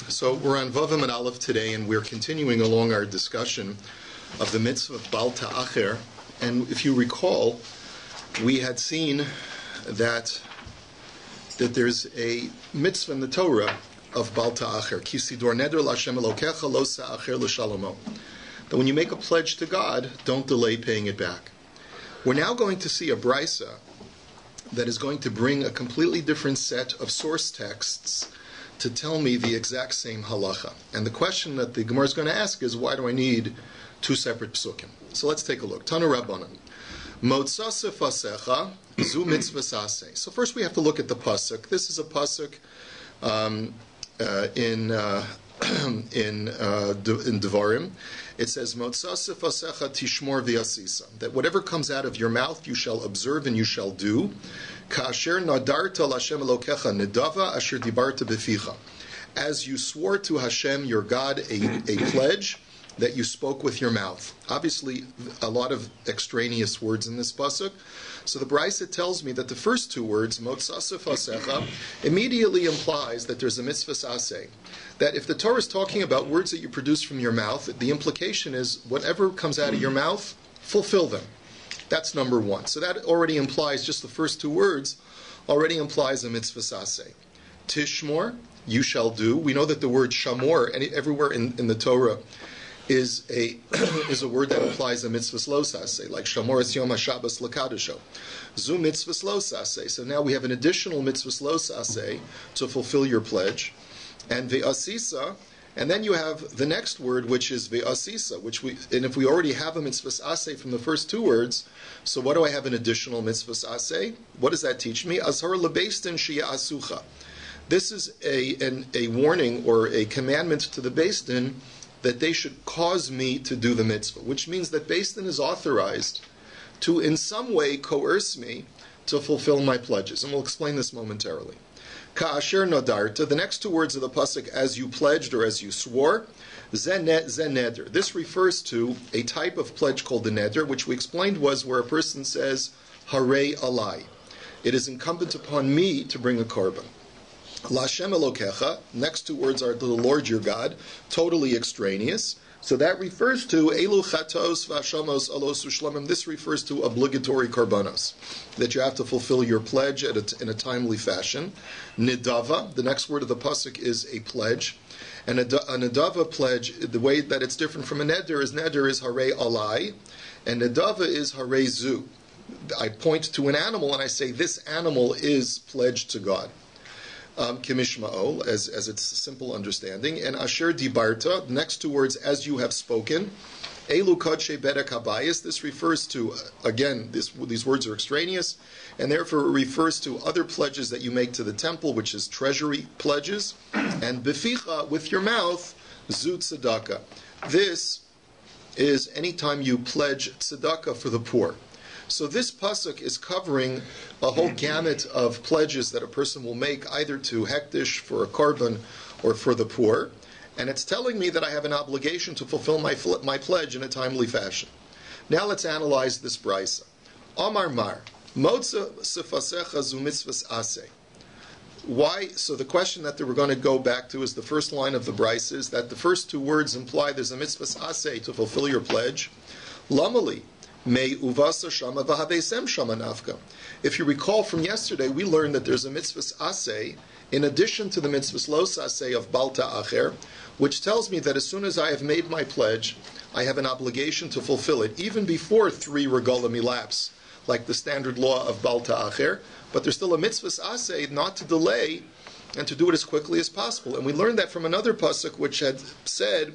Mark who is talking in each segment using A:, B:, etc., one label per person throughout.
A: So we're on Vavim and Aleph today, and we're continuing along our discussion of the mitzvah of Bal Ta'acher. And if you recall, we had seen that there's a mitzvah in the Torah of Bal Ta'acher, Ki sidor neder l'Hashem Elokecha lo sa'acher l'shalomo. That when you make a pledge to God, don't delay paying it back. We're now going to see a brisa that is going to bring a completely different set of source texts to tell me the exact same halacha. And the question that the Gemara is going to ask is, why do I need two separate psukim? So let's take a look. Tanu Rabbanan. Motzase fasecha zu mitzvah sase. So first we have to look at the pasuk. This is a pasuk in Devarim. It says, Motzase fasecha tishmor v'yasisa. That whatever comes out of your mouth you shall observe and you shall do. Ka'asher nadarta l'Hashem Elokecha nedava asher dibarta b'ficha. As you swore to Hashem, your God, a pledge that you spoke with your mouth. Obviously, a lot of extraneous words in this pasuk. So the brisa tells me that the first two words, Motzase fasecha, immediately implies that there's a mitzvah saseh. That if the Torah is talking about words that you produce from your mouth, the implication is whatever comes out of your mouth, fulfill them. That's number one. So that already implies, just the first two words, already implies a mitzvah saseh. Tishmor, you shall do. We know that the word shamor, everywhere in the Torah, is a word that implies a mitzvah lo saseh, like shamor es yom haShabbos l'kadosho. Zu mitzvah lo saseh. So now we have an additional mitzvah lo saseh to fulfill your pledge. And ve'asisa, and then you have the next word, which is ve'asisa, and if we already have a mitzvah aseh from the first two words, so what do I have an additional mitzvah aseh? What does that teach me? Azhar lebeistin shia asucha. This is a warning or a commandment to the beis that they should cause me to do the mitzvah, which means that beis is authorized to in some way coerce me to fulfill my pledges. And we'll explain this momentarily. Ka'asher nadarta, the next two words of the pasuk, as you pledged or as you swore, zen neder. This refers to a type of pledge called the neder, which we explained was where a person says, Harei alai. It is incumbent upon me to bring a korban. L'Hashem Elokecha, next two words are to the Lord your God, totally extraneous. So that refers to Elu chatos v'ashamos alos ushlamim. This refers to obligatory korbanos, that you have to fulfill your pledge in a timely fashion. Nidava, the next word of the pasuk is a pledge. And a nidava pledge, the way that it's different from a neder is harei alai, and nidava is harei zu. I point to an animal and I say, this animal is pledged to God. Kimishma'ol, as its simple understanding, and asher dibarta, the next two words, as you have spoken. Elu kodshe bedek habayis, this refers to, again, these words are extraneous, and therefore it refers to other pledges that you make to the temple, which is treasury pledges, and beficha, with your mouth, zu tzedakah. This is anytime you pledge tzedakah for the poor. So this pasuk is covering a whole gamut of pledges that a person will make, either to hektish, for a korban, or for the poor. And it's telling me that I have an obligation to fulfill my pledge in a timely fashion. Now let's analyze this brisa. Amar mar, motza sefasecha zu mitzvahs aseh. Why? So the question that we're going to go back to is the first line of the brisa, is that the first two words imply there's a mitzvahs aseh to fulfill your pledge. Lamali. If you recall from yesterday, we learned that there's a mitzvah aseh in addition to the mitzvah lo aseh of Bal Ta'acher, which tells me that as soon as I have made my pledge, I have an obligation to fulfill it, even before 3 regalim elapse, like the standard law of Bal Ta'acher. But there's still a mitzvah aseh not to delay and to do it as quickly as possible. And we learned that from another pasuk which had said,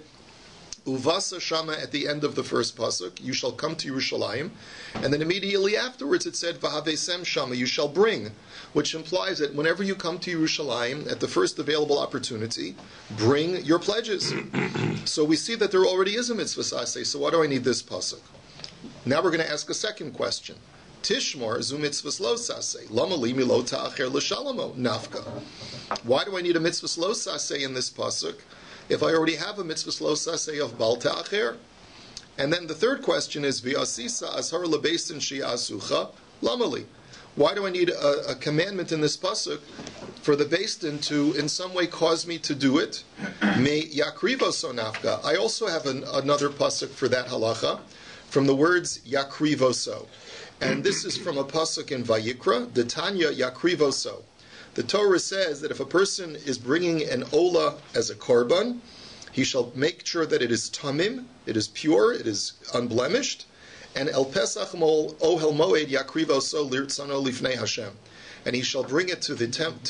A: Uvasa Shama at the end of the first pasuk, you shall come to Yerushalayim, and then immediately afterwards it said V'havesem Shama, you shall bring, which implies that whenever you come to Yerushalayim at the first available opportunity, bring your pledges. So we see that there already is a mitzvah saseh. So why do I need this pasuk? Now we're going to ask a second question. Tishmor zu mitzvah lo saseh lama li milo ta'acher l'shalamo nafka. Why do I need a mitzvah lo saseh in this pasuk if I already have a mitzvah lo saseh of Bal Ta'acher? And then the third question is, V'asisa ashar lebeisin shi'asucha lamali. Why do I need a commandment in this pasuk for the Beis Din to, in some way, cause me to do it? Me yakrivo so nafka. I also have another pasuk for that halacha, from the words yakrivo so. And this is from a pasuk in Vayikra, the Tanya yakrivo so. The Torah says that if a person is bringing an ola as a korban, he shall make sure that it is tamim, it is pure, it is unblemished, and el pesach mol ohel moed yakrivo so lirtzano lifnei Hashem, and he shall bring it to the tent,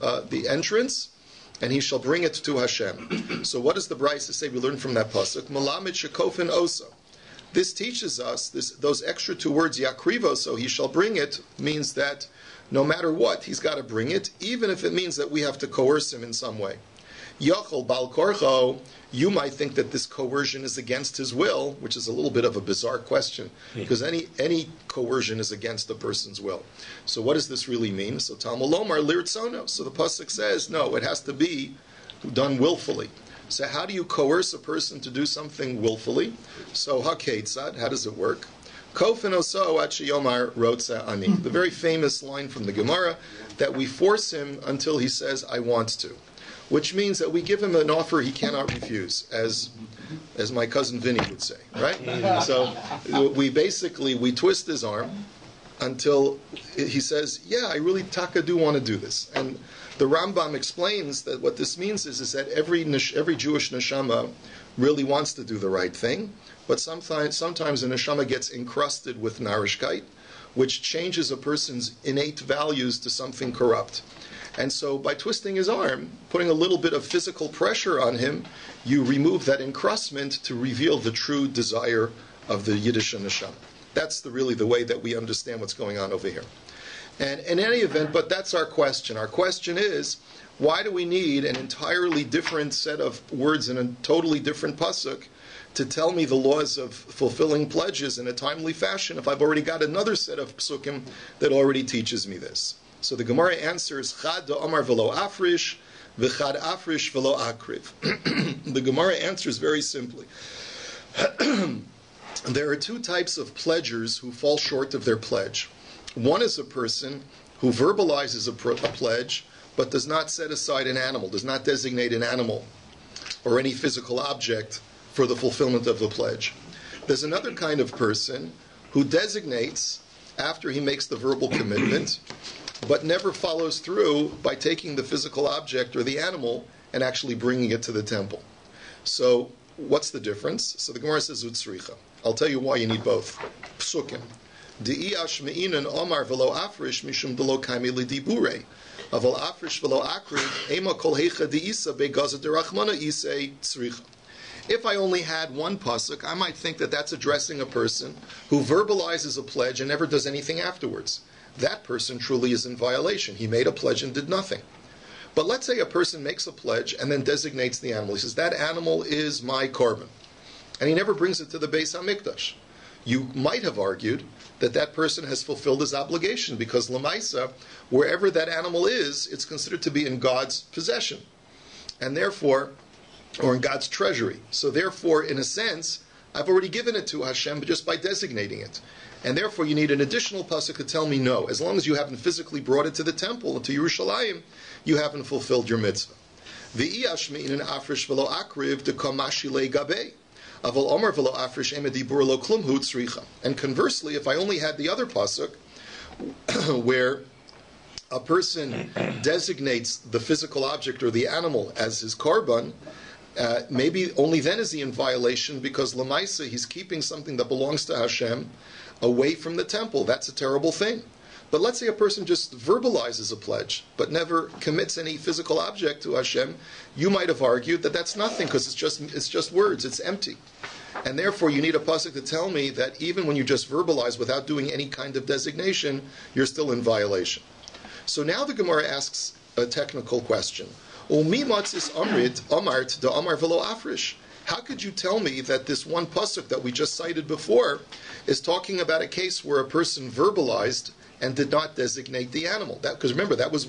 A: the entrance, and he shall bring it to Hashem. So what does the Brisa say? We learn from that pasuk, Malamid shekofin oso. This teaches us, those extra two words, yakrivo, so he shall bring it, means that no matter what, he's got to bring it, even if it means that we have to coerce him in some way. Yachol bal korcho, you might think that this coercion is against his will, which is a little bit of a bizarre question, because any coercion is against a person's will. So what does this really mean? So Talmud Lomar lirtzono. So the pasuk says, no, it has to be done willfully. So how do you coerce a person to do something willfully? So hakeitzad, how does it work? Kofin oso at sheyomar rotza ani. The very famous line from the Gemara that we force him until he says, I want to. Which means that we give him an offer he cannot refuse, as my cousin Vinny would say, right? So we twist his arm until he says, yeah, I really do want to do this. And the Rambam explains that what this means is that every Jewish neshama really wants to do the right thing, but sometimes a neshama gets encrusted with narishkeit, which changes a person's innate values to something corrupt. And so by twisting his arm, putting a little bit of physical pressure on him, you remove that encrustment to reveal the true desire of the Yiddish neshama. That's really the way that we understand what's going on over here. And in any event, but that's our question. Our question is, why do we need an entirely different set of words in a totally different pasuk to tell me the laws of fulfilling pledges in a timely fashion if I've already got another set of psukim that already teaches me this? So the Gemara answers, Chad da'amar v'lo afrish, v'chad afrish v'lo akriv. The Gemara answers very simply. There are two types of pledgers who fall short of their pledge. One is a person who verbalizes a pledge, but does not set aside an animal, does not designate an animal or any physical object for the fulfillment of the pledge. There's another kind of person who designates after he makes the verbal commitment, but never follows through by taking the physical object or the animal and actually bringing it to the temple. So what's the difference? So the Gemara says, Utsricha. I'll tell you why you need both. Psukim. Di'iash me'inan omar v'lo afrish mishum d'lo kaimi l'dibure. Aval afrish v'lo akriv ema kol heicha di'isa be'gaza derachmana isei tzricha. If I only had one pasuk, I might think that that's addressing a person who verbalizes a pledge and never does anything afterwards. That person truly is in violation. He made a pledge and did nothing. But let's say a person makes a pledge and then designates the animal. He says, that animal is my korban. And he never brings it to the Beis HaMikdash. You might have argued that that person has fulfilled his obligation because Lamaisa, wherever that animal is, it's considered to be in God's possession. And therefore, or in God's treasury. So therefore, in a sense, I've already given it to Hashem just by designating it. And therefore, you need an additional pasuk to tell me no. As long as you haven't physically brought it to the temple, to Yerushalayim, you haven't fulfilled your mitzvah. V'iyash me'inin afrish v'lo akriv de kamashile gabe. Aval omer v'lo afrish emedibur lo klum hu tzricha. And conversely, if I only had the other pasuk, where a person designates the physical object or the animal as his korban, maybe only then is he in violation because Lamaisa, he's keeping something that belongs to Hashem away from the temple. That's a terrible thing. But let's say a person just verbalizes a pledge, but never commits any physical object to Hashem. You might have argued that that's nothing because it's just words, it's empty. And therefore you need a pasuk to tell me that even when you just verbalize without doing any kind of designation, you're still in violation. So now the Gemara asks a technical question. How could you tell me that this one pasuk that we just cited before is talking about a case where a person verbalized and did not designate the animal? Because remember, that was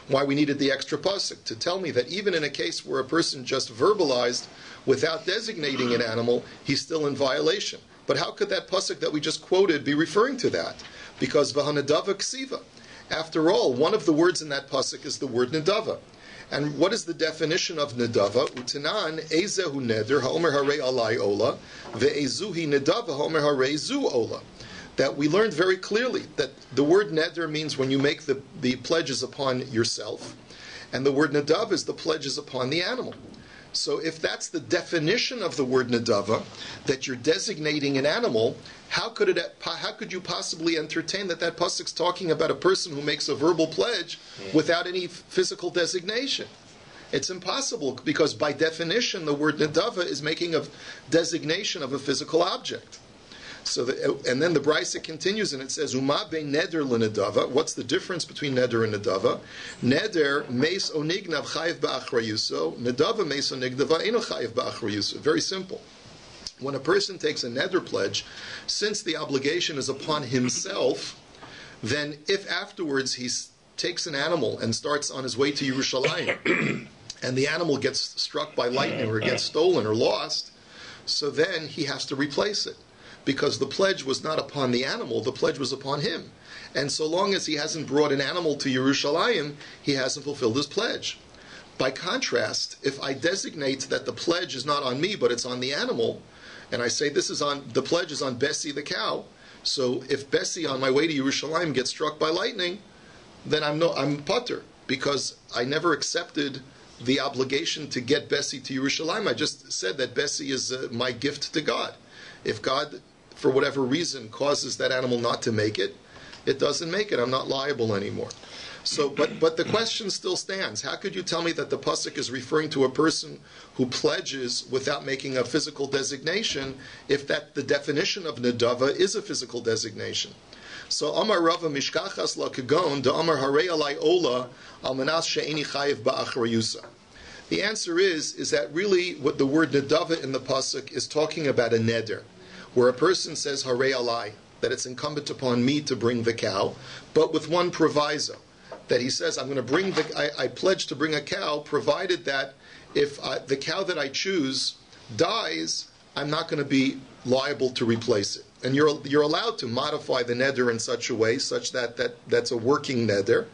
A: why we needed the extra pasuk, to tell me that even in a case where a person just verbalized without designating an animal, he's still in violation. But how could that pasuk that we just quoted be referring to that? because v'hanadava ksiva. After all, one of the words in that pasuk is the word nedava. And what is the definition of nedava? Utanan ezehu neder haomer harei alai ola ve'ezuhi nedava haomer harei zu ola. That we learned very clearly that the word neder means when you make the pledges upon yourself, and the word nedava is the pledges upon the animal. So if that's the definition of the word nedava, that you're designating an animal, how could you possibly entertain that pasuk's talking about a person who makes a verbal pledge without any physical designation? It's impossible, because by definition the word nedava is making a designation of a physical object. And then the Brisa continues and it says, Uma be neder l'nedava. What's the difference between neder and nedava? Neder meis onignav chayiv ba'achrayuso. Nedava meis onignava eno chayiv ba'achrayuso. Very simple. When a person takes a neder pledge, since the obligation is upon himself, then if afterwards he takes an animal and starts on his way to Yerushalayim, and the animal gets struck by lightning or gets stolen or lost, so then he has to replace it. Because the pledge was not upon the animal, the pledge was upon him. And so long as he hasn't brought an animal to Yerushalayim, he hasn't fulfilled his pledge. By contrast, if I designate that the pledge is not on me, but it's on the animal, and I say the pledge is on Bessie the cow, so if Bessie on my way to Yerushalayim gets struck by lightning, then I'm putter, because I never accepted the obligation to get Bessie to Yerushalayim. I just said that Bessie is my gift to God. If God, for whatever reason, causes that animal not to make it, it doesn't make it. I'm not liable anymore. So, but the question still stands. How could you tell me that the pasuk is referring to a person who pledges without making a physical designation, if that the definition of nedava is a physical designation? So, Amar Rava mishkachas la kagon da Amar harei alai ola al manas she'eni chayiv ba'achrayusa. The answer is that really what the word nedava in the pasuk is talking about a neder, where a person says harei alai, that it's incumbent upon me to bring the cow, but with one proviso, that he says I'm going to bring I pledge to bring a cow, provided that if the cow that I choose dies, I'm not going to be liable to replace it. And you're allowed to modify the neder in such a way, such that's a working neder,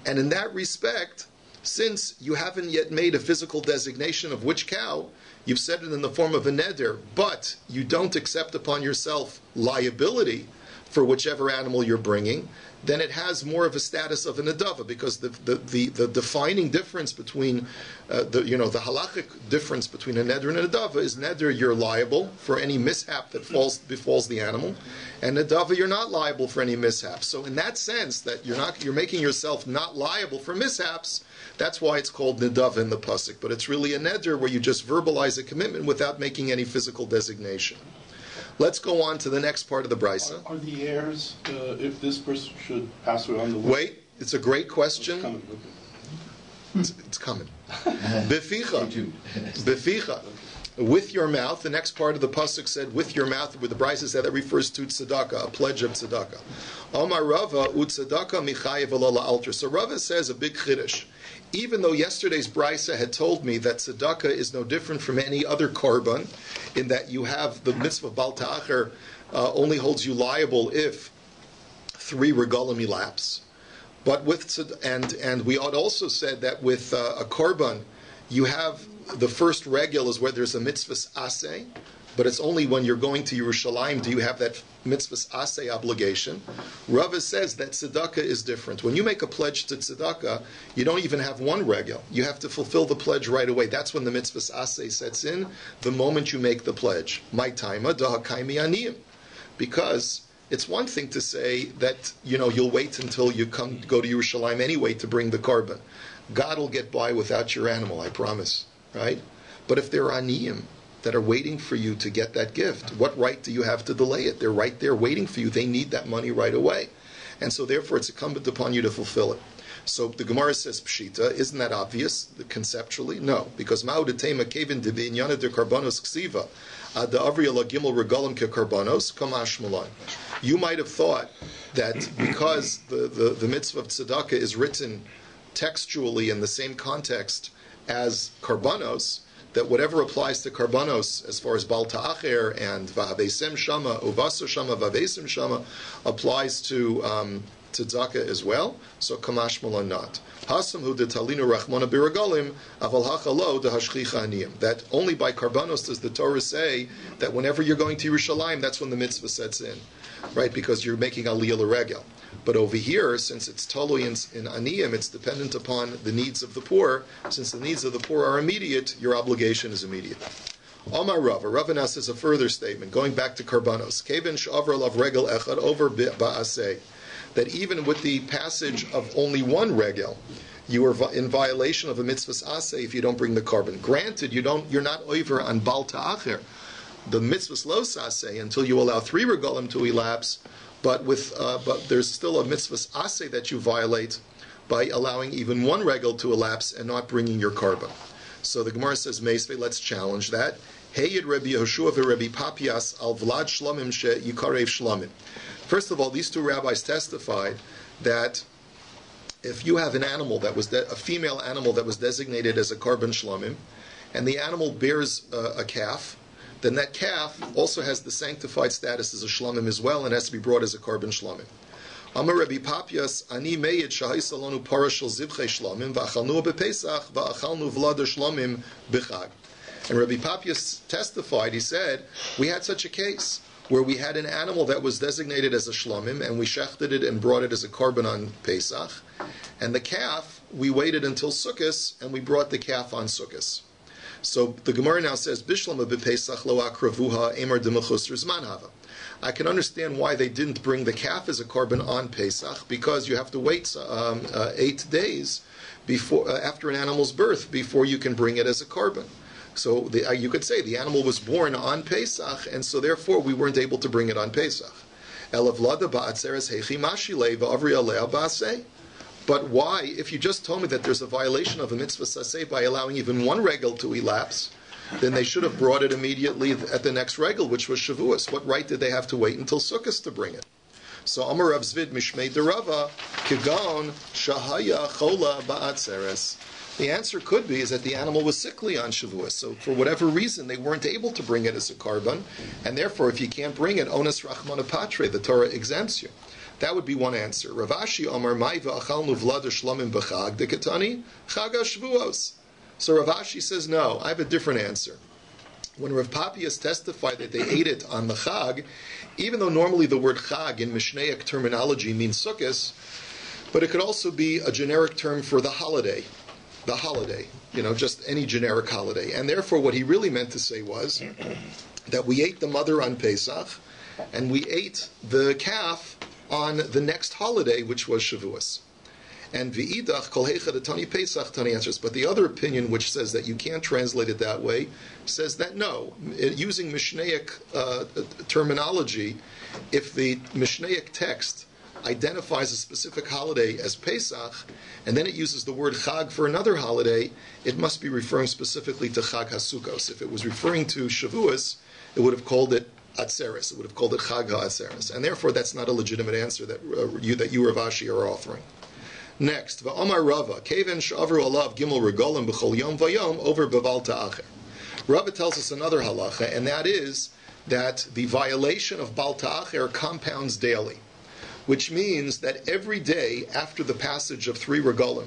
A: and in that respect, since you haven't yet made a physical designation of which cow, you've said it in the form of a neder, but you don't accept upon yourself liability for whichever animal you're bringing, then it has more of a status of a nedava, because the defining difference between the halachic difference between a neder and a nedava is neder you're liable for any mishap that befalls the animal, and nedava you're not liable for any mishap. So in that sense, that you're making yourself not liable for mishaps. That's why it's called nedava in the pasuk, but it's really a neder where you just verbalize a commitment without making any physical designation. Let's go on to the next part of the brisa.
B: Are the heirs, if this person should pass away on the way?
A: Wait, it's a great question. It's coming. Beficha. Beficha. With your mouth. The next part of the pasuk said, with your mouth, where the brisa said that refers to tzedakah, a pledge of tzedakah. Omar Rava, utzedakah michayev alala alter. So Rava says a big chiddush. Even though yesterday's brisa had told me that tzedakah is no different from any other korban, in that you have the mitzvah bal ta'acher only holds you liable if 3 regalim elapse. But and we had also said that with a korban, you have the first regel is where there's a mitzvah aseh, but it's only when you're going to Yerushalayim do you have that mitzvah aseh obligation. Rava says that tzedakah is different. When you make a pledge to tzedakah, you don't even have one regel. You have to fulfill the pledge right away. That's when the mitzvah aseh sets in, the moment you make the pledge. My-taima da-hakaimi aniyim. Because it's one thing to say that you'll wait until you go to Yerushalayim anyway to bring the korban. God will get by without your animal, I promise. Right? But if there are aniyim that are waiting for you to get that gift, what right do you have to delay it? They're right there waiting for you. They need that money right away. And so therefore it's incumbent upon you to fulfill it. So the Gemara says, Pshita, isn't that obvious conceptually? No, because Ma'udatema Kevin de Vinyana de Karbanos Ksiva, Ada Avriya Gimel Regalim Ke Karbanos, Kamash Malon. You might have thought that because the mitzvah of tzedakah is written textually in the same context as karbanos, that whatever applies to karbanos as far as bal ta'acher and v'havesem shama, uvasa shama, v'havesim shama, applies to tzedakah as well. So kamash malon not. Hasam hu detalinu rachmana biragolim aval hachalo dehashchicha aniyim. That only by karbanos does the Torah say that whenever you're going to Yerushalayim, that's when the mitzvah sets in, right? Because you're making aliyah l'regel. But over here, since it's totally in aniyim, it's dependent upon the needs of the poor. Since the needs of the poor are immediate, your obligation is immediate. Omar Rava now says a further statement, going back to karbanos. Kevin sh'avra lav regel echad over ba'aseh. That even with the passage of only one regel, you are in violation of a mitzvah's aseh if you don't bring the carbon. Granted, you're not over on bal ta'acher, the mitzvah's lo aseh, until you allow 3 regalim to elapse. But there's still a mitzvah's aseh that you violate by allowing even 1 regel to elapse and not bringing your carbon. So the Gemara says, Meisvei, let's challenge that. Heyid Rabbi Yehoshua v'Rabbi Papias al Vlad Shlomim she Yikarev Shlomim. First of all, these 2 rabbis testified that if you have an animal that was a female animal that was designated as a carbon shlomim, and the animal bears a calf, then that calf also has the sanctified status as a shlomim as well, and has to be brought as a carbon shlomim. Amar Rabbi Papias, ani meyid shahai salonu parashal zivchei shlomim v'achalnu b'pesach v'achalnu vlada shlomim b'chag. And Rabbi Papias testified, he said, we had such a case where we had an animal that was designated as a shlomim, and we shechted it and brought it as a carbon on Pesach, and the calf, we waited until Sukkos, and we brought the calf on Sukkos. So the Gemara now says, Bishlama b'Pesach lo akravuha emar d'mechusr zman hava. I can understand why they didn't bring the calf as a carbon on Pesach, because you have to wait 8 days after an animal's birth before you can bring it as a carbon. So you could say the animal was born on Pesach, and so therefore we weren't able to bring it on Pesach. But why, if you just told me that there's a violation of a mitzvah saseh by allowing even 1 regel to elapse, then they should have brought it immediately at the next regel, which was Shavuos. What right did they have to wait until Sukkos to bring it? So Amar Rav Zvid Mishmei Derava Kigon Shahaya Chola Ba'atzeres. The answer could be is that the animal was sickly on Shavuos, so for whatever reason they weren't able to bring it as a carbon, and therefore if you can't bring it, Onas Rachmana Patre, the Torah exempts you. That would be one answer. Rav Ashi Amar Mai v'achalnu vlada shlomim b'chag dekatani chaga Shavuos. So Rav Ashi says no. I have a different answer. When Rav Papias testified that they ate it on the chag, even though normally the word chag in Mishnaic terminology means Sukkos, but it could also be a generic term for the holiday. The holiday, just any generic holiday. And therefore what he really meant to say was that we ate the mother on Pesach, and we ate the calf on the next holiday, which was Shavuos. And v'idach kol heichad atani Pesach tani answers. But the other opinion, which says that you can't translate it that way, says that no, using Mishnaic terminology, if the Mishnaic text identifies a specific holiday as Pesach, and then it uses the word Chag for another holiday, it must be referring specifically to Chag HaSukkos. If it was referring to Shavuos, it would have called it Atzeres. It would have called it Chag HaAtzeres. And therefore, that's not a legitimate answer that you Rav Ashi, are offering. Next, V'Omar Rava, Keven Sh'avru Alav Gimel Regolim B'chol Yom Vayom over Beval Ta'acher. Rava tells us another halacha, and that is that the violation of Bal Ta'acher compounds daily, which means that every day after the passage of 3 regalim,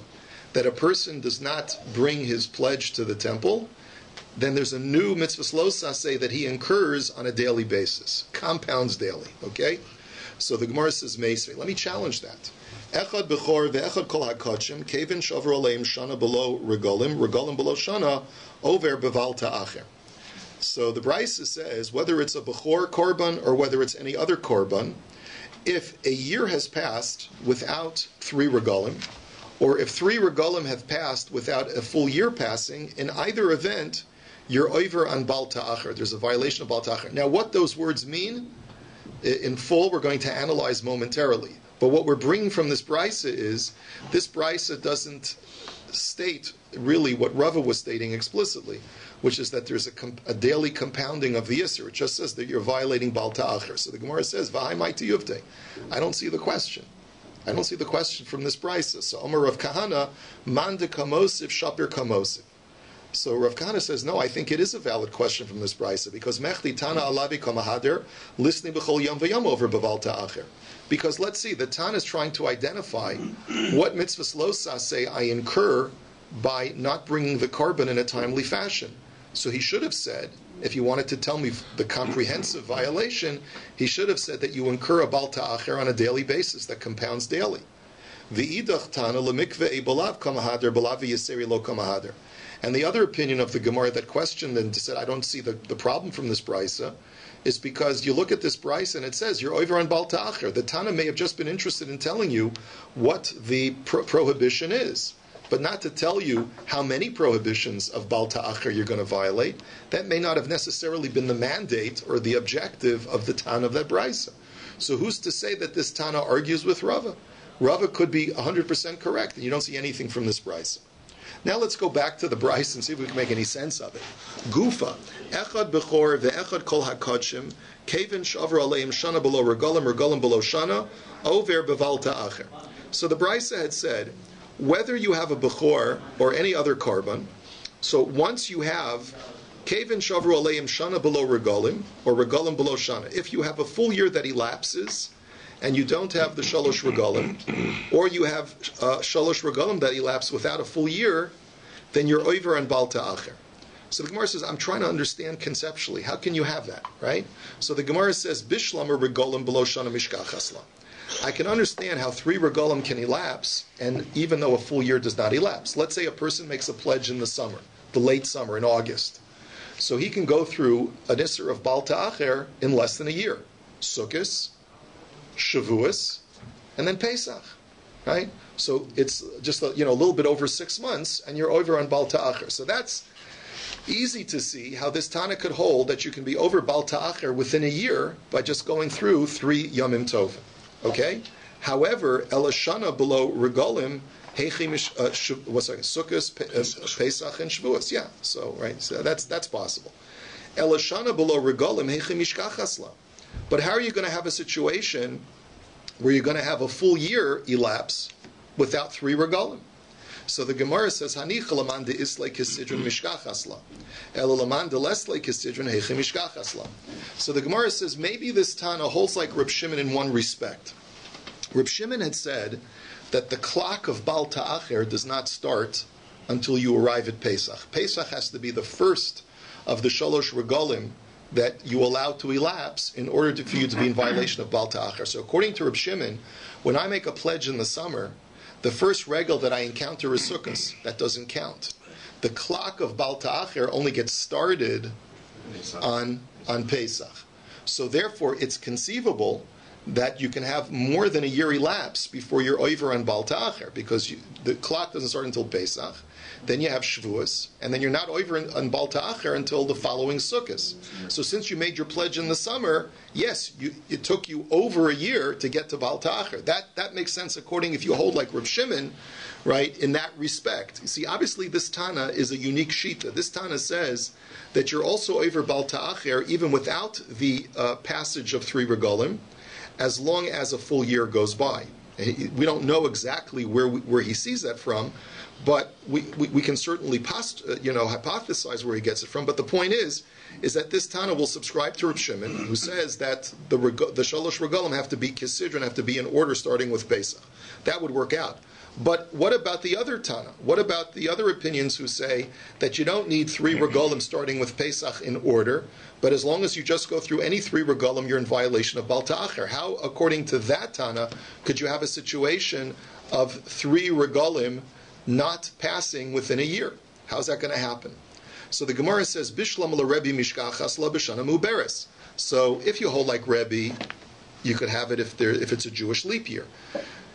A: that a person does not bring his pledge to the temple, then there's a new mitzvah lo saseh that he incurs on a daily basis. Compounds daily, okay? So the Gemara says, Meisvei. Let me challenge that. Echad bechor ve'echad kol hakotshim, kevin shavar aleim shana below regalim below shana, over beval ta'acher. So the Brisa says, whether it's a bechor korban or whether it's any other korban, if a year has passed without 3 regalim, or if 3 regalim have passed without a full year passing, in either event, you're over on Bal Ta'acher. There's a violation of Bal Ta'acher. Now, what those words mean, in full, we're going to analyze momentarily. But what we're bringing from this brisa is, this brisa doesn't state really what Rava was stating explicitly, which is that there's a daily compounding of the Yisr. It just says that you're violating Bal Ta'acher. So the Gemara says, V'hai maiti yuvte. I don't see the question. I don't see the question from this brisa. So Omer Rav Kahana, man de kamosiv shapir kamosiv. So Rav Kahana says, no, I think it is a valid question from this brisa, because Mechli Tana Alavi Kamahader, listening B'chol Yom V'Yom over Baval Ta'acher. Because let's see, the Tana is trying to identify what mitzvahs lo say I incur by not bringing the carbon in a timely fashion. So he should have said, if he wanted to tell me the comprehensive violation, he should have said that you incur a Bal Ta'acher on a daily basis that compounds daily. V'idach Tana L'mikve Balav Kamahader Balav Yiseri Lo Kamahader. And the other opinion of the Gemara that questioned and said, I don't see the problem from this brisa, is because you look at this brisa and it says, you're over on Bal Ta'acher. The Tana may have just been interested in telling you what the prohibition is, but not to tell you how many prohibitions of Bal Ta'acher you're going to violate. That may not have necessarily been the mandate or the objective of the Tana of that brisa. So who's to say that this Tana argues with Rava? Rava could be 100% correct, and you don't see anything from this brisa. Now let's go back to the brisa and see if we can make any sense of it. Gufa, echad bechor ve'echad kol hakodshim, kevin shavar aleim shana below regalim below shana, over beval ta'acher. So the brisa had said, whether you have a bechor or any other carbon, so once you have kevin shavar aleim shana below regalim or regalim below shana, if you have a full year that elapses, and you don't have the shalosh regalim, or you have shalosh regalim that elapse without a full year, then you're over on Bal Ta'acher. So the Gemara says, I'm trying to understand conceptually, how can you have that, right? So the Gemara says, Bishlam or regalim below shana mishkachasla. I can understand how 3 regalim can elapse, and even though a full year does not elapse. Let's say a person makes a pledge in the summer, the late summer, in August. So he can go through an Isser of Bal Ta'acher in less than a year. Sukkos, Shavuos, and then Pesach, right? So it's just a little bit over 6 months, and you're over on Bal Ta'acher. So that's easy to see how this Tana could hold that you can be over Bal Ta'acher within a year by just going through 3 Yomim Tovim. Okay? However, Elashana below Regalim, Sukkos, Pesach, and Shavuos. Yeah, so right, so that's possible. Elashana below Regalim, Heichim Mishkachasla. But how are you going to have a situation where you're going to have a full year elapse without 3 regalim? So the Gemara says, Hanicha laman de islay kisidron mishkachasla. Ela laman de leslay kisidron heiche mishkachasla. So the Gemara says, maybe this Tana holds like Reb Shimon in one respect. Reb Shimon had said that the clock of Bal Ta'acher does not start until you arrive at Pesach. Pesach has to be the first of the shalosh regalim that you allow to elapse in order for you to be in violation of Bal Ta'acher. So according to Reb Shimon, when I make a pledge in the summer, the first regal that I encounter is Sukkos. That doesn't count. The clock of Bal Ta'acher only gets started on Pesach. So therefore, it's conceivable that you can have more than a year elapse before you're over on Bal Ta'acher, because the clock doesn't start until Pesach. Then you have Shavuos, and then you're not over on Bal Ta'acher until the following Sukkos. So since you made your pledge in the summer, yes, it took you over a year to get to Bal Ta'acher. That makes sense according, if you hold like Reb Shimon, right, in that respect. You see, obviously this Tana is a unique shita. This Tana says that you're also over Bal Ta'acher even without the passage of 3 regalim, as long as a full year goes by. We don't know exactly where he sees that from, but we can certainly hypothesize where he gets it from. But the point is that this Tana will subscribe to Reb Shimon, who says that the Shalosh Regalim have to be Kisidron, have to be in order starting with Pesach. That would work out. But what about the other Tana? What about the other opinions who say that you don't need 3 regalim starting with Pesach in order, but as long as you just go through any 3 regalim, you're in violation of Bal Ta'acher? How, according to that Tana, could you have a situation of 3 regalim not passing within a year? How's that going to happen? So the Gemara says, Bishlam la Rebbe mishkachas la b'shana muberes. So if you hold like Rebbe, you could have it if it's a Jewish leap year.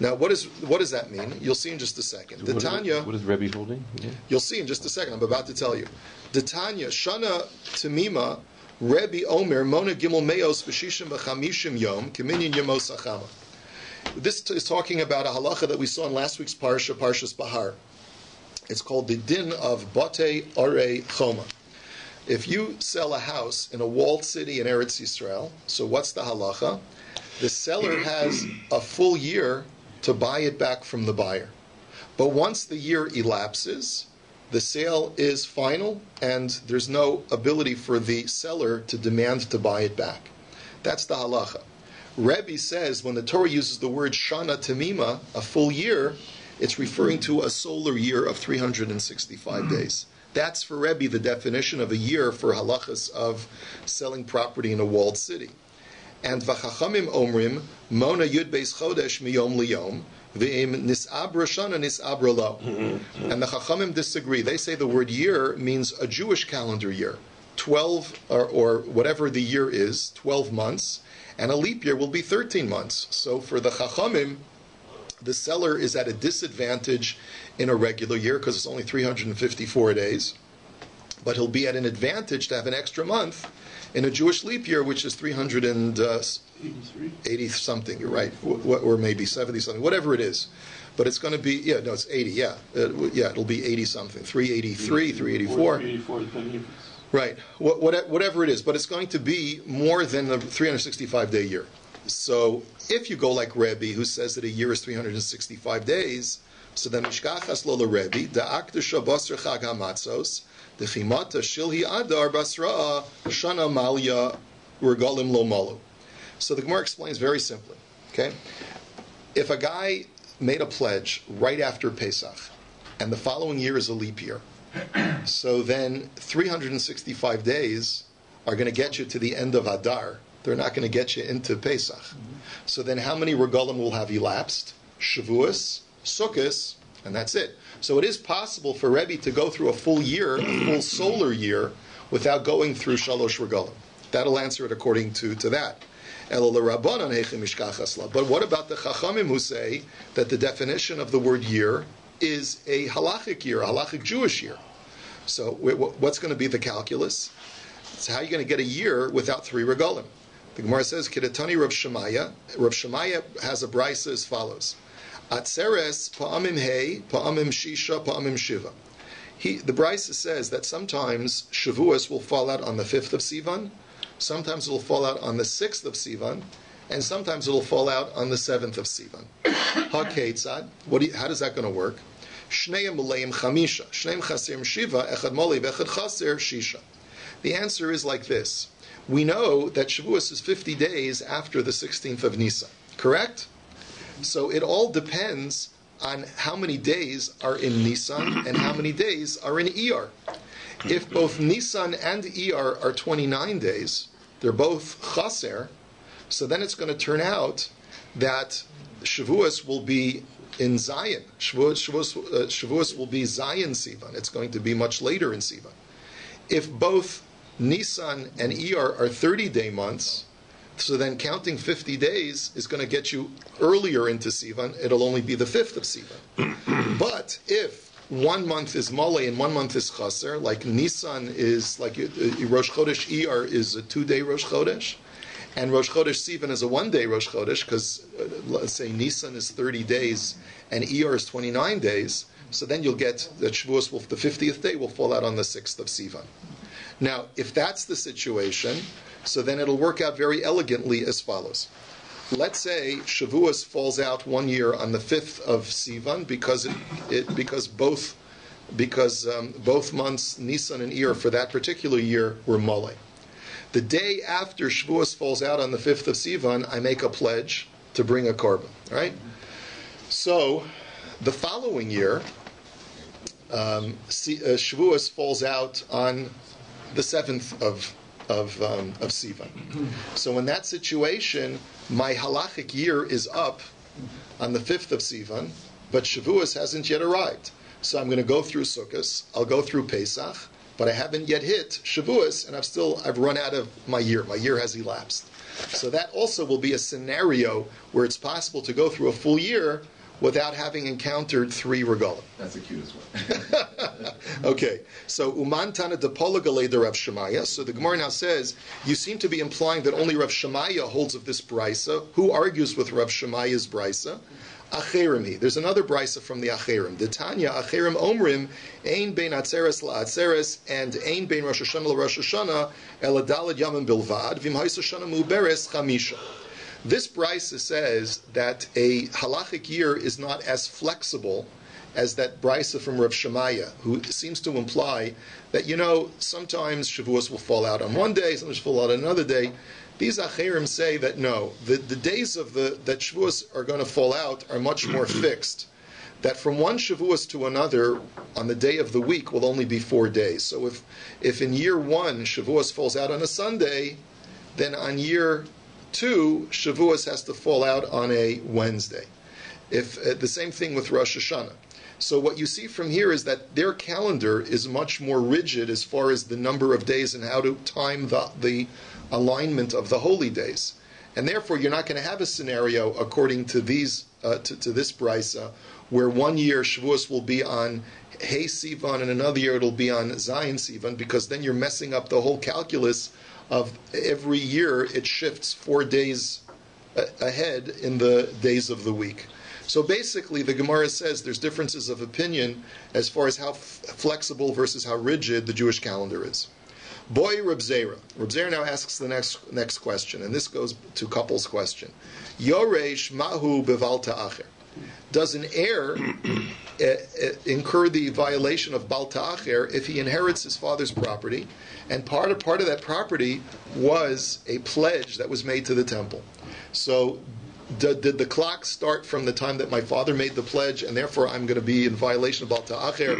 A: Now, what does that mean? You'll see in just a second.
C: So what is Rebbe holding? Yeah.
A: You'll see in just a second. I'm about to tell you. The Tanya, Shana Tamima, Rebbe Omer, Mona Gimel Meos, B'shishim V'chamishim Yom, Kiminyan Yemos Achama. This is talking about a halacha that we saw in last week's parsha, Parshas Bahar. It's called the din of Bate Orei Choma. If you sell a house in a walled city in Eretz Yisrael, so what's the halacha? The seller has a full year to buy it back from the buyer. But once the year elapses, the sale is final, and there's no ability for the seller to demand to buy it back. That's the halacha. Rabbi says when the Torah uses the word shana tamima, a full year, it's referring to a solar year of 365 days. That's for Rabbi the definition of a year for halachas of selling property in a walled city. And ve-chachamim omrim mona yud beis chodesh miyom liyom ve'im nis'abra shana nis'abra lo. And the chachamim disagree. They say the word year means a Jewish calendar year, 12 or whatever the year is, 12 months, and a leap year will be 13 months. So for the chachamim, the seller is at a disadvantage in a regular year because it's only 354 days, but he'll be at an advantage to have an extra month in a Jewish leap year, which is 380 something. You're right, or maybe 70 something, whatever it is. But it's going to be it's 80. Yeah, it'll be 80 something, 383, 384.
B: 384,
A: right, whatever it is. But it's going to be more than the 365-day year. So if you go like Rabbi, who says that a year is 365 days, so then Mishkachas lo Rabbi, da'akta shabasr chag hamatzos, dechimata shilhi adar basra'a shana malya regalim lo malu. So the Gemara explains very simply. Okay, if a guy made a pledge right after Pesach, and the following year is a leap year, so then 365 days are going to get you to the end of Adar. They're not going to get you into Pesach. So then how many regalim will have elapsed? Shavuos, Sukkos, and that's it. So it is possible for Rebbe to go through a full year, a full solar year, without going through Shalosh regalim. That'll answer it according to that. But what about the Chachamim who say that the definition of the word year is a halachic year, a halachic Jewish year? So what's going to be the calculus? So how are you going to get a year without 3 regalim? The Gemara says, Kidatani Rav Shemaya. Rav Shemaya has a brisa as follows. Atzeres pa'amim hei, pa'amim shisha, pa'amim shiva. The brisa says that sometimes Shavuos will fall out on the 5th of Sivan, sometimes it will fall out on the 6th of Sivan, and sometimes it will fall out on the 7th of Sivan. Ha-ketzad, how does that going to work? Shneim muleim chamisha, shneim chaserim shiva, echad molei v'echad chaser shisha. The answer is like this. We know that Shavuos is 50 days after the 16th of Nisan, correct? So it all depends on how many days are in Nisan and how many days are in Iyar. If both Nisan and Iyar are 29 days, they're both chaser, so then it's going to turn out that Shavuos will be in Zion. Shavuos will be Zion Sivan. It's going to be much later in Sivan. If both Nisan and Iyar are 30-day months, so then counting 50 days is going to get you earlier into Sivan. It'll only be the 5th of Sivan. But if one month is Mole and one month is Chaser, like Nisan is, like Rosh Chodesh Iyar is a 2-day Rosh Chodesh, and Rosh Chodesh Sivan is a 1-day Rosh Chodesh, because let's say Nisan is 30 days and Iyar is 29 days, so then you'll get that Shavuos, the 50th day, will fall out on the 6th of Sivan. Now, if that's the situation, so then it'll work out very elegantly as follows. Let's say Shavuos falls out 1 year on the 5th of Sivan because both months, Nisan and Iyar, for that particular year were Mole. The day after Shavuos falls out on the 5th of Sivan, I make a pledge to bring a korban. Right? So the following year, Shavuos falls out on the 7th of Sivan. So in that situation, my halachic year is up on the 5th of Sivan, but Shavuos hasn't yet arrived. So I'm going to go through Sukkos, I'll go through Pesach, but I haven't yet hit Shavuos, and I've run out of my year. My year has elapsed. So that also will be a scenario where it's possible to go through a full year without having encountered 3 regalim.
D: That's the cutest one.
A: Okay, so Uman Tana de Polagale de Rav Shemaya. So the Gemara now says, you seem to be implying that only Rav Shemaya holds of this brisa. Who argues with Rav Shemaya's brisa? Acherimi. There's another brisa from the Acherim. The Tanya Acherim Omrim Ein Bein Atzeres LaAtzeres and Ein Bein Rosh HaShana LaRosh HaShana Ela Daled Yamim Bilvad Vim Ha'is HaShana Muberes Chamisha. This brisa says that a halachic year is not as flexible as that brisa from Rav Shemaya, who seems to imply that, sometimes Shavuos will fall out on one day, sometimes fall out on another day. These Acherim say that no, the days that Shavuos are going to fall out are much more fixed. That from one Shavuos to another, on the day of the week, will only be 4 days. So if in year 1 Shavuos falls out on a Sunday, then on year 2 Shavuos has to fall out on a Wednesday. If the same thing with Rosh HaShana. So what you see from here is that their calendar is much more rigid as far as the number of days and how to time the alignment of the holy days. And therefore you're not going to have a scenario according to these to this brisa where one year Shavuos will be on Hey Sivan and another year it'll be on Zayin Sivan, because then you're messing up the whole calculus of every year it shifts 4 days ahead in the days of the week. So basically, the Gemara says there's differences of opinion as far as how flexible versus how rigid the Jewish calendar is. Boy Reb Zera. Reb Zera now asks the next question, and this goes to couple's question. Yoresh mahu beval ta'acher. Does an heir incur the violation of bal ta'acher if he inherits his father's property, and part of that property was a pledge that was made to the temple? So did the clock start from the time that my father made the pledge, and therefore I'm going to be in violation of bal ta'acher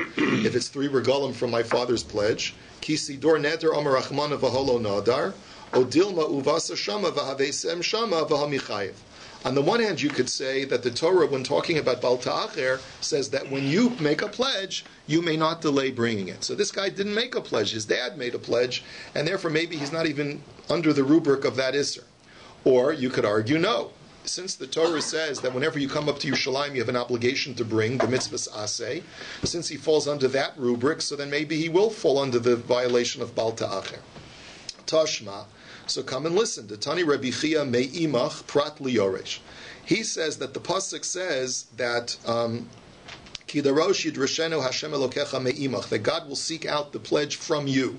A: if it's 3 regalim from my father's pledge? Ki sidor neder amar rachmana v'holo nadar, o dilma uvasa shama v'havesem shama v'hamichayev. On the one hand, you could say that the Torah, when talking about bal ta'acher, says that when you make a pledge, you may not delay bringing it. So this guy didn't make a pledge. His dad made a pledge, and therefore maybe he's not even under the rubric of that Isser. Or you could argue no. Since the Torah says that whenever you come up to Yerushalayim, you have an obligation to bring the mitzvahs aseh, since he falls under that rubric, so then maybe he will fall under the violation of bal ta'acher. Tashma. So come and listen. The Tani Rabbi Chia me'imach prat liyoresh. He says that the pasuk says that Kidarosh yidrashenu Hashem Elokecha me'imach, that God will seek out the pledge from you.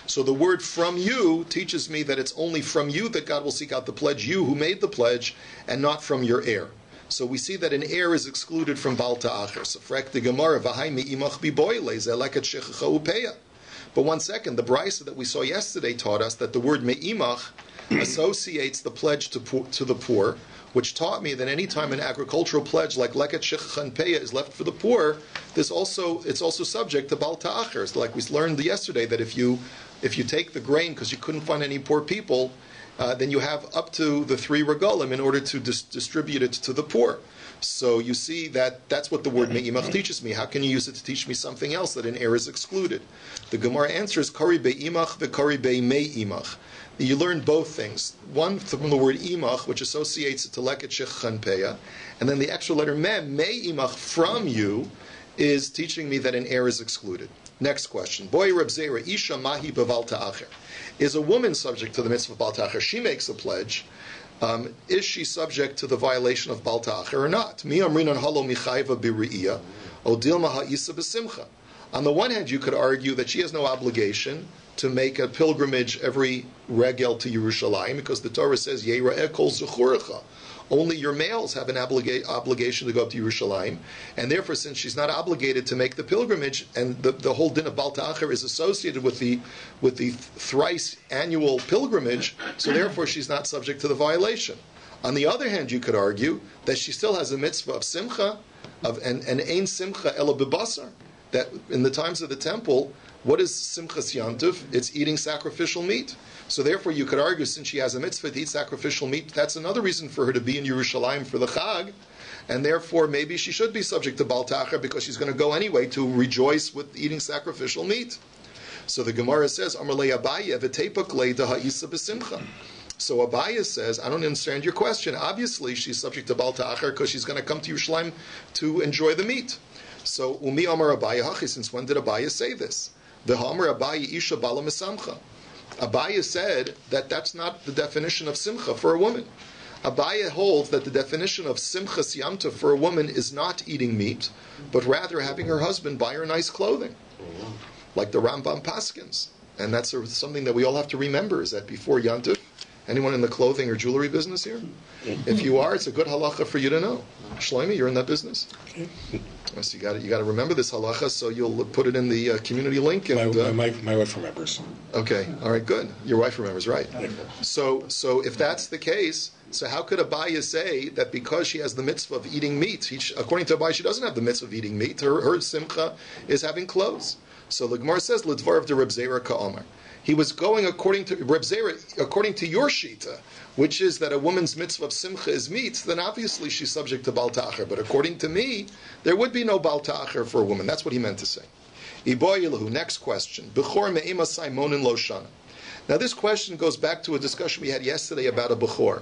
A: So the word "from you" teaches me that it's only from you that God will seek out the pledge, you who made the pledge, and not from your heir. So we see that an heir is excluded from bal ta'acher. So frek the Gemara v'hai me'imach biboyle zeleket shechacha upeya. But one second, the brisa that we saw yesterday taught us that the word me'imach associates the pledge to the poor, which taught me that any time an agricultural pledge like leket shechacha and peya is left for the poor, it's also subject to bal ta'acher. So like we learned yesterday that if you take the grain because you couldn't find any poor people, then you have up to the 3 regalim in order to distribute it to the poor. So you see that's what the word me'imach teaches me. How can you use it to teach me something else that an heir is excluded? The Gemara answers, kari be'imach v'kari be'me'imach. You learn both things. One from the word imach, which associates it to leket shechacha and peya, and then the extra letter me'imach, from you, is teaching me that an heir is excluded. Next question. Boy Reb Zera, Isha Mahi Beval Ta'acher. Is a woman subject to the mitzvah of Bal Ta'acher? She makes a pledge. Is she subject to the violation of Bal Ta'acher or not? Mi amrinan halo michayva b'ri'iyah, o dilma ha'isa b'simcha. On the one hand, you could argue that she has no obligation to make a pilgrimage every regel to Yerushalayim, because the Torah says, Yeira'eh kol zechurecha. Only your males have an obligation to go up to Yerushalayim, and therefore, since she's not obligated to make the pilgrimage, and the whole din of Bal Ta'acher is associated with the thrice annual pilgrimage, so therefore she's not subject to the violation. On the other hand, you could argue that she still has a mitzvah of simcha, and ein simcha ela b'basar, that in the times of the temple, what is simchas yantiv? It's eating sacrificial meat. So therefore, you could argue, since she has a mitzvah to eat sacrificial meat, that's another reason for her to be in Yerushalayim for the Chag, and therefore maybe she should be subject to Bal Ta'acher because she's going to go anyway to rejoice with eating sacrificial meat. So the Gemara says, Amar le Abaye v'teipak le daha'isa b'simcha. So Abaye says, I don't understand your question. Obviously, she's subject to Bal Ta'acher because she's going to come to Yerushalayim to enjoy the meat. So Umi Amar Abaye hachi, since when did Abaye say this? The Amar Abaye isha bala misamcha. Abaye said that that's not the definition of simcha for a woman. Abaye holds that the definition of simchas yamta for a woman is not eating meat, but rather having her husband buy her nice clothing, like the Rambam Paskins. And that's something that we all have to remember, is that before Yantiv, anyone in the clothing or jewelry business here? If you are, it's a good halacha for you to know. Shlomi, you're in that business? So you got to remember this halacha. So you'll put it in the community link. And,
D: my wife remembers.
A: Okay, all right, good. Your wife remembers, right? So if that's the case, so how could Abaya say that because she has the mitzvah of eating meat, according to Abaya, she doesn't have the mitzvah of eating meat. Her simcha is having clothes. So the Gemara says, "L'dvar of the Reb Zera ka'amar." He was going according to Reb Zera, according to your shita, which is that a woman's mitzvah of simcha is meat. Then obviously she's subject to bal ta'achar. But according to me, there would be no bal ta'achar for a woman. That's what he meant to say. Iboyilahu. Next question. Bechor me'ema saimonin lo shana. Now this question goes back to a discussion we had yesterday about a bechor.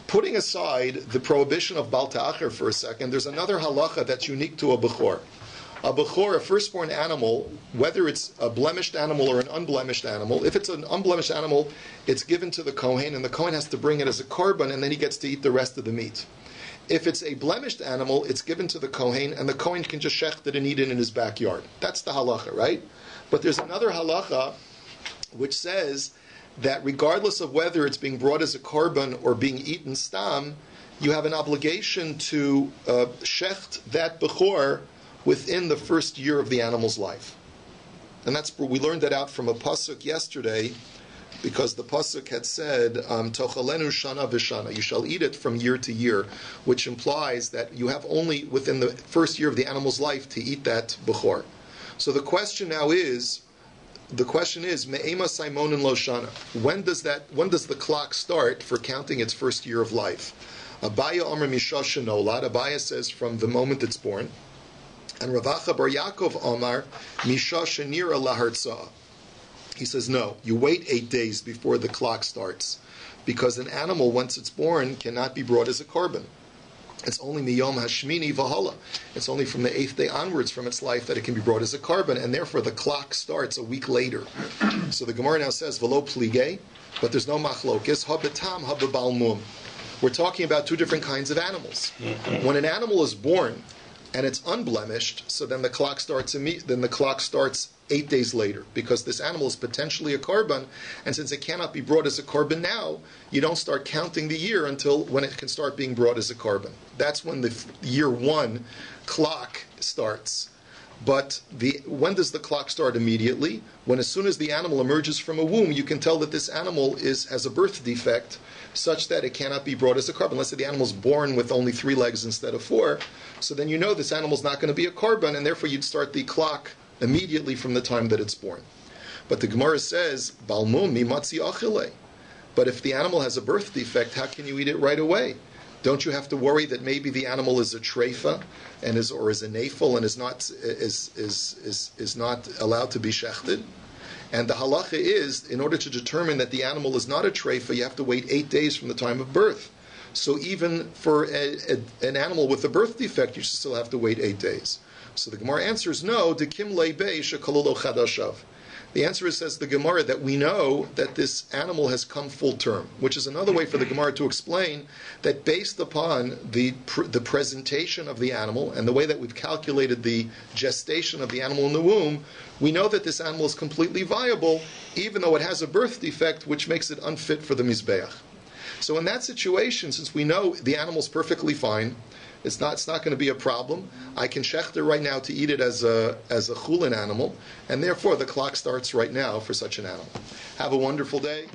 A: Putting aside the prohibition of bal ta'achar for a second, there's another halacha that's unique to a bechor. A bechor, a firstborn animal, whether it's a blemished animal or an unblemished animal, if it's an unblemished animal, it's given to the kohen, and the kohen has to bring it as a korban, and then he gets to eat the rest of the meat. If it's a blemished animal, it's given to the kohen, and the kohen can just shecht it and eat it in his backyard. That's the halacha, right? But there's another halacha which says that regardless of whether it's being brought as a korban or being eaten stam, you have an obligation to shecht that bechor within the first year of the animal's life. And we learned that out from a pasuk yesterday, because the pasuk had said, Tochalenu shana v'shana, you shall eat it from year to year, which implies that you have only within the first year of the animal's life to eat that bechor. So the question is, me'ema saimonin lo shana. When does the clock start for counting its first year of life? Abaya omer misha shenolad. Abaya says from the moment it's born. And Ravacha bar Yaakov Omar, Misha Shanira Lahartza. He says, no, you wait 8 days before the clock starts, because an animal, once it's born, cannot be brought as a korban. It's only Miyom Hashmini Vahala. It's only from the 8th day onwards from its life that it can be brought as a korban, and therefore the clock starts a week later. So the Gemara now says, Velo Plige, but there's no machlokes, Habetam, Habebalmum. We're talking about two different kinds of animals. When an animal is born, and it's unblemished, so then the clock starts 8 days later, because this animal is potentially a korban, and since it cannot be brought as a korban now, you don't start counting the year until when it can start being brought as a korban. That's when the year one clock starts. But when does the clock start? Immediately. When as soon as the animal emerges from a womb, you can tell that this animal has a birth defect such that it cannot be brought as a korban. Let's say the animal is born with only 3 legs instead of 4. So then you know this animal is not going to be a korban, and therefore you'd start the clock immediately from the time that it's born. But the Gemara says, Balmum mi matzi achile. But if the animal has a birth defect, how can you eat it right away? Don't you have to worry that maybe the animal is a treifa and is a nafel and is not allowed to be shechted? And the halacha is, in order to determine that the animal is not a treifa, you have to wait 8 days from the time of birth. So even for an animal with a birth defect, you should still have to wait 8 days. So the Gemara answers no. Dekim leibei shekalolo chadashav. The answer is, says the Gemara, that we know that this animal has come full term, which is another way for the Gemara to explain that based upon the presentation of the animal and the way that we've calculated the gestation of the animal in the womb, we know that this animal is completely viable, even though it has a birth defect, which makes it unfit for the mizbeach. So in that situation, since we know the animal's perfectly fine, it's not going to be a problem. I can shechter right now to eat it as a chulin animal, and therefore the clock starts right now for such an animal. Have a wonderful day.